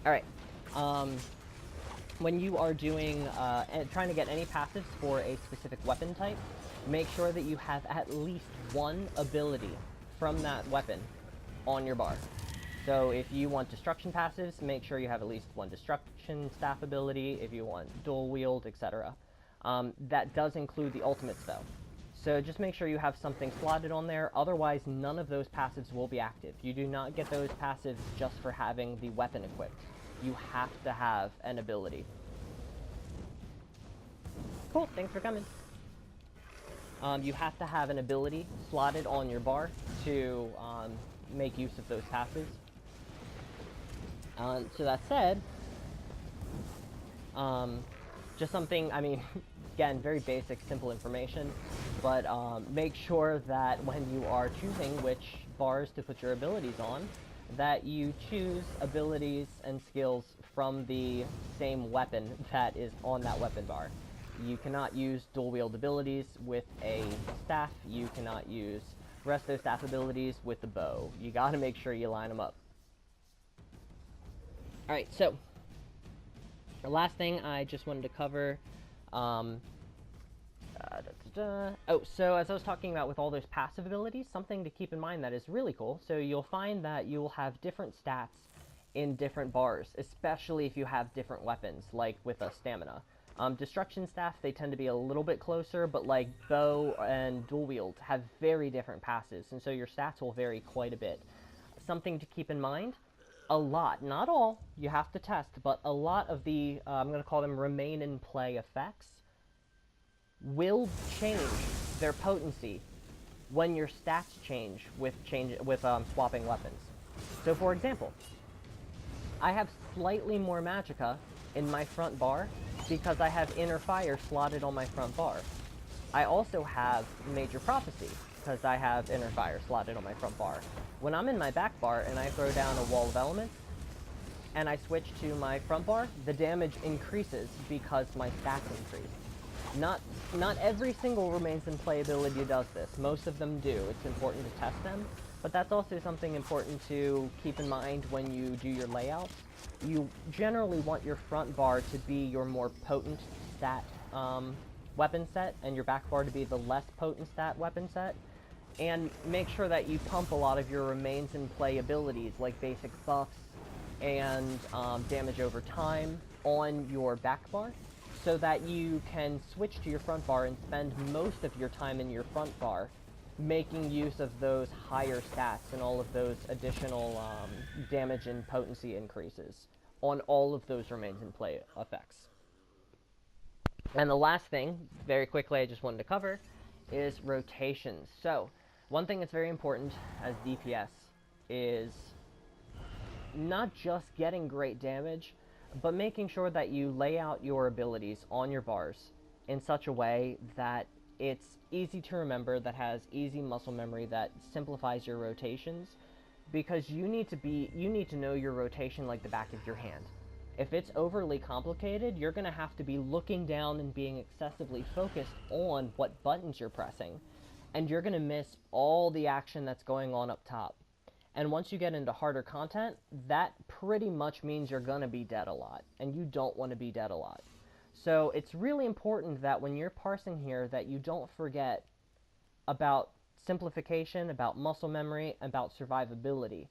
Alright. When you are doing, trying to get any passives for a specific weapon type, make sure that you have at least one ability from that weapon on your bar. So if you want destruction passives, make sure you have at least one destruction staff ability, if you want dual wield, etc. That does include the ultimates though. So just make sure you have something slotted on there, otherwise none of those passives will be active. You do not get those passives just for having the weapon equipped. You have to have an ability. Cool, thanks for coming. You have to have an ability slotted on your bar to make use of those passives. So that said, just something, I mean, again, very basic, simple information, but make sure that when you are choosing which bars to put your abilities on, that you choose abilities and skills from the same weapon that is on that weapon bar. You cannot use dual wield abilities with a staff, you cannot use resto staff abilities with the bow. You gotta make sure you line them up. Alright, so the last thing I just wanted to cover, oh, so as I was talking about with all those passive abilities, something to keep in mind that is really cool. So you'll find that you will have different stats in different bars, especially if you have different weapons, like with a stamina. Destruction staff, they tend to be a little bit closer, but like bow and dual wield have very different passives, and so your stats will vary quite a bit. Something to keep in mind, a lot, not all, you have to test, but a lot of the, I'm going to call them remain in play effects, will change their potency when your stats change with swapping weapons. So for example, I have slightly more magicka in my front bar because I have inner fire slotted on my front bar. I also have major prophecy because I have inner fire slotted on my front bar. When I'm in my back bar and I throw down a wall of elements and I switch to my front bar, the damage increases because my stats increase. Not every single remains in play ability does this. Most of them do. It's important to test them, but that's also something important to keep in mind when you do your layouts. You generally want your front bar to be your more potent stat weapon set, and your back bar to be the less potent stat weapon set. And make sure that you pump a lot of your remains in play abilities, like basic buffs and damage over time, on your back bar, so that you can switch to your front bar and spend most of your time in your front bar making use of those higher stats and all of those additional damage and potency increases on all of those remains in play effects. And the last thing, very quickly, I just wanted to cover, is rotations. So, one thing that's very important as DPS is not just getting great damage, but making sure that you lay out your abilities on your bars in such a way that it's easy to remember, that has easy muscle memory, that simplifies your rotations, because you need to know your rotation like the back of your hand. If it's overly complicated, you're going to have to be looking down and being excessively focused on what buttons you're pressing, and you're going to miss all the action that's going on up top. And once you get into harder content, that pretty much means you're going to be dead a lot, and you don't want to be dead a lot. So it's really important that when you're parsing here that you don't forget about simplification, about muscle memory, about survivability.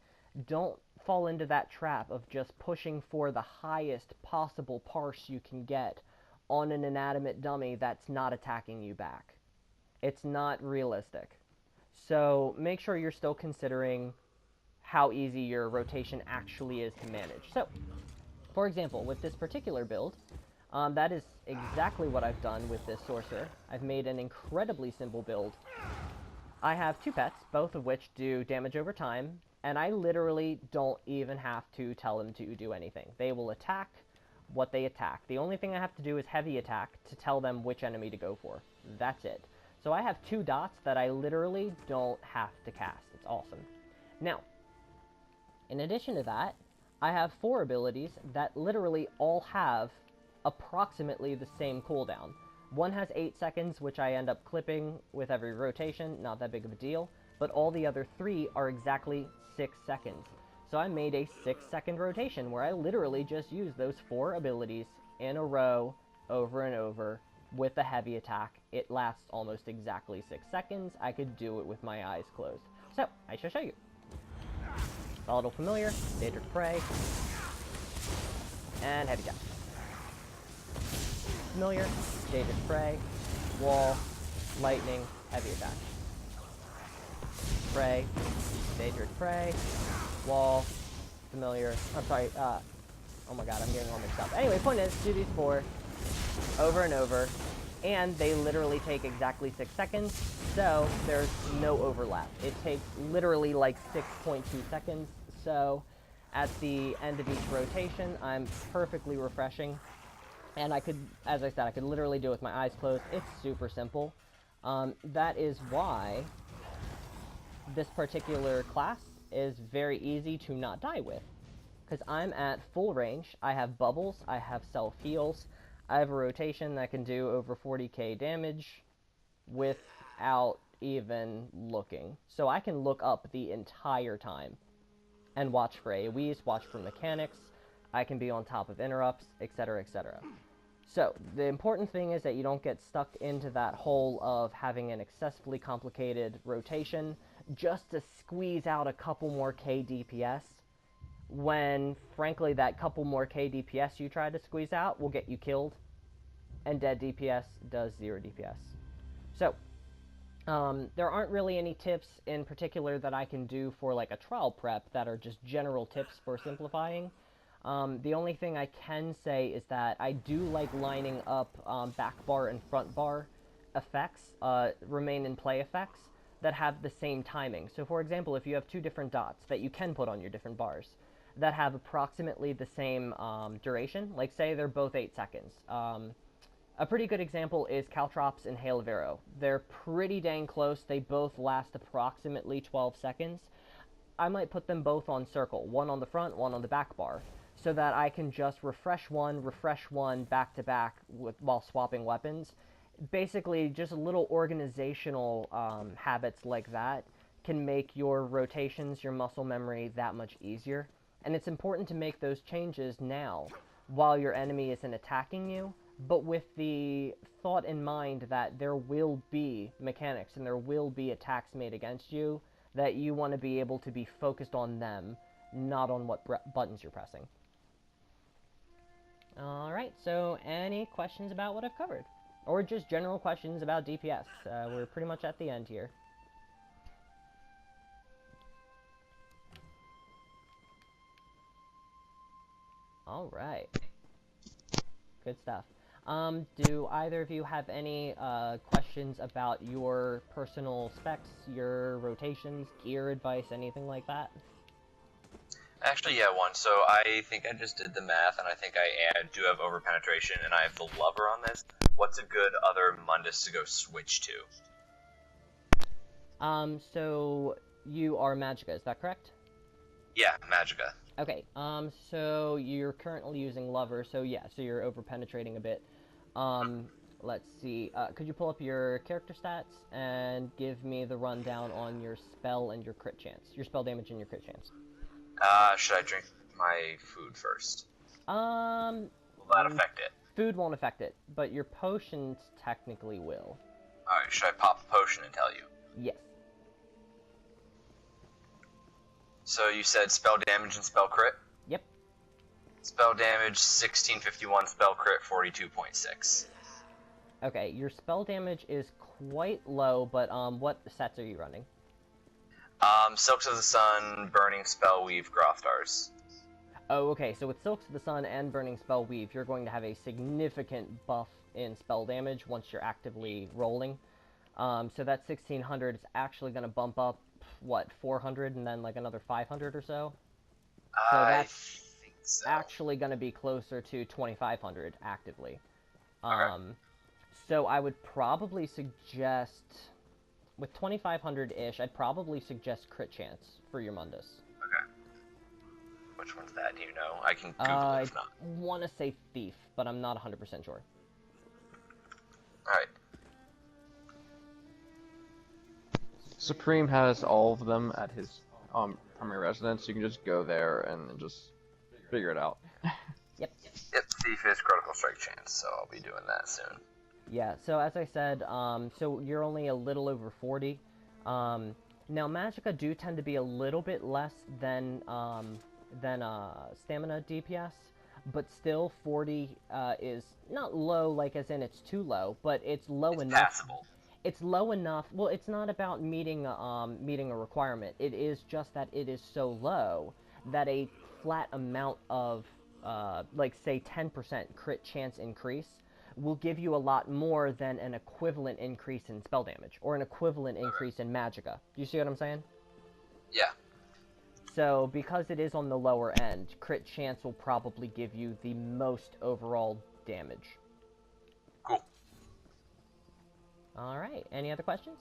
Don't fall into that trap of just pushing for the highest possible parse you can get on an inanimate dummy that's not attacking you back. It's not realistic. So make sure you're still considering how easy your rotation actually is to manage. So, for example, with this particular build, that is exactly what I've done with this sorcerer. I've made an incredibly simple build. I have two pets, both of which do damage over time, and I literally don't even have to tell them to do anything. They will attack what they attack. The only thing I have to do is heavy attack to tell them which enemy to go for. That's it. So I have two dots that I literally don't have to cast. It's awesome. Now, in addition to that, I have 4 abilities that literally all have approximately the same cooldown. One has 8 seconds, which I end up clipping with every rotation, not that big of a deal, but all the other 3 are exactly 6 seconds. So I made a 6-second rotation where I literally just used those 4 abilities in a row over and over with a heavy attack. It lasts almost exactly 6 seconds. I could do it with my eyes closed. So, I shall show you. Volatile Familiar, Daedric Prey, and Heavy Attack. Familiar, Daedric Prey, Wall, Lightning, Heavy Attack. Prey, Daedric Prey, Wall, Familiar, I'm sorry, oh my god, I'm getting all mixed up. Anyway, point is, do these 4 over and over, and they literally take exactly 6 seconds, so there's no overlap. It takes literally like 6.2 seconds, so at the end of each rotation, I'm perfectly refreshing, and I could, as I said, I could literally do it with my eyes closed. It's super simple. That is why this particular class is very easy to not die with, because I'm at full range. I have bubbles, I have self-heals, I have a rotation that can do over 40k damage without even looking. So I can look up the entire time and watch for AoEs, watch for mechanics, I can be on top of interrupts, etc, etc. So, the important thing is that you don't get stuck into that hole of having an excessively complicated rotation just to squeeze out a couple more K DPS, when, frankly, that couple more K DPS you try to squeeze out will get you killed, and dead DPS does 0 DPS. So, there aren't really any tips in particular that I can do for like a trial prep that are just general tips for simplifying. The only thing I can say is that I do like lining up back bar and front bar effects, remain in play effects, that have the same timing. So for example, if you have 2 different dots that you can put on your different bars that have approximately the same duration, like say they're both 8 seconds. A pretty good example is Caltrops and Hail of Arrow. They're pretty dang close. They both last approximately 12 seconds. I might put them both on circle, one on the front, one on the back bar, so that I can just refresh one back to back while swapping weapons. Basically, just little organizational habits like that can make your rotations, your muscle memory that much easier. And it's important to make those changes now while your enemy isn't attacking you, but with the thought in mind that there will be mechanics and there will be attacks made against you, that you want to be able to be focused on them, not on what buttons you're pressing. Alright, so any questions about what I've covered? Or just general questions about DPS? We're pretty much at the end here. Alright. Good stuff. Do either of you have any questions about your personal specs, your rotations, gear advice, anything like that? Actually, yeah, one. So I think I just did the math, and I think I do have over-penetration, and I have the lover on this. What's a good other Mundus to go switch to? So you are Magicka, is that correct? Yeah, Magicka. Okay, so you're currently using Lover, so yeah, so you're over-penetrating a bit. Let's see, could you pull up your character stats and give me the rundown on your spell and your crit chance? Your spell damage and your crit chance. Should I drink my food first? Will that affect it? Food won't affect it, but your potions technically will. Alright, should I pop a potion and tell you? Yes. So you said spell damage and spell crit? Yep. Spell damage 1651, spell crit 42.6. Okay, your spell damage is quite low, but what sets are you running? Silks of the Sun, Burning Spell Weave, Grothtars. Oh, okay, so with Silks of the Sun and Burning Spell Weave, you're going to have a significant buff in spell damage once you're actively rolling. So that 1600 is actually going to bump up, what, 400 and then like another 500 or so? So that's actually going to be closer to 2500 actively. Okay. So I would probably suggest, with 2500-ish, I'd probably suggest crit chance for your Mundus. Okay. Which one's that? Do you know? I can Google it if not. I want to say Thief, but I'm not 100% sure. Alright. Supreme has all of them at his primary residence. You can just go there and just figure it out. Yep. Yep, Thief is critical strike chance, so I'll be doing that soon. Yeah, so as I said, so you're only a little over 40. Now, Magicka do tend to be a little bit less than Stamina DPS, but still 40 is not low, like as in it's too low, but it's low enough. Passable. It's low enough. Well, it's not about meeting a requirement. It is just that it is so low that a flat amount of, like say 10% crit chance increase will give you a lot more than an equivalent increase in spell damage, or an equivalent increase in Magicka. Do you see what I'm saying? Yeah. So, because it is on the lower end, crit chance will probably give you the most overall damage. Cool. Alright, any other questions?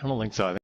I don't think so.